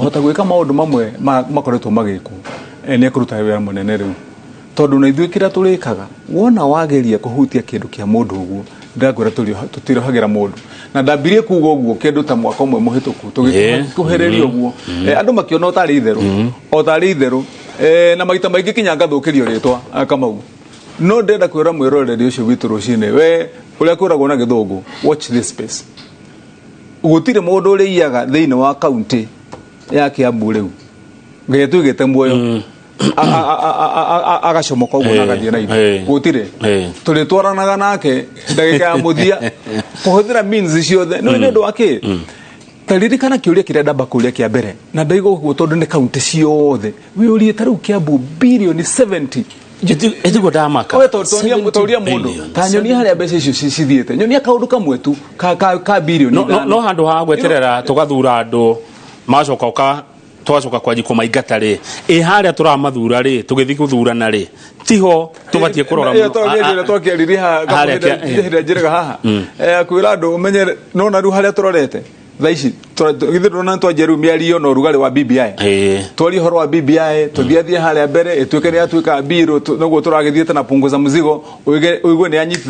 kuhota gwika maundu mamwe makoretwo magikwo ni akuruta wira munene riu tondu na ithuĩ kĩrĩa tũrĩkaga wona wageria kũhutia kĩndũ kĩa mũndũ ũguo ndagwĩra tũtirohagĩra mũndũ na ndambirie kuuga ũguo kĩndũ ta mwaka ũmwe mũhĩtũku tũgĩkuhĩrĩria ũguo andũ makĩona ũtarĩ itherũ ũtarĩ itherũ na maita maingĩ kinya ngathũkĩrio rĩtwa Kamau no ndenda kwĩra mwĩroreri ũcio witũ rũcinĩ we ũrĩa kwĩragwo na gĩthũngũ watch this space gũtirĩ mũndũ ũrĩa iyaga thĩinĩ wa kaunti ya Kiambu rĩu ngai tuigĩte muoyo agacomoka ũguo na agathie na indo gũtirĩ tũrĩtwaranaga nake ndagĩka ya mũthia kũhũthĩra means ciothe no nĩ ũndũ wa kĩ taririkana kĩũria kĩrĩa ndamba kũria kĩa mbere na ndaiga ũguo tondũ nĩ kaunti ciothe wĩũrie ta rĩu Kiambu bilioni 70 etigo damaka we toria mundu ta nyonia haria mbeca icio cithiete nyonia kaundu kamwe tu ka bilioni no handu ha gweterera tugathura andu macoka twacoka kwa jiko maigatari haria turamathura ri tugithi guthurana ri tiho tubatie kurora muno twakĩarĩria haria njĩraga haha kwĩra andũ umenye no na rĩu haria turorete thaici githirona twanjeru miario no rugari wa BBI twari horo wa BBI tuthiathie haria mbere ituike ni atuika biro noguo turagithiete na punguza mzigo uigwe ni anyiti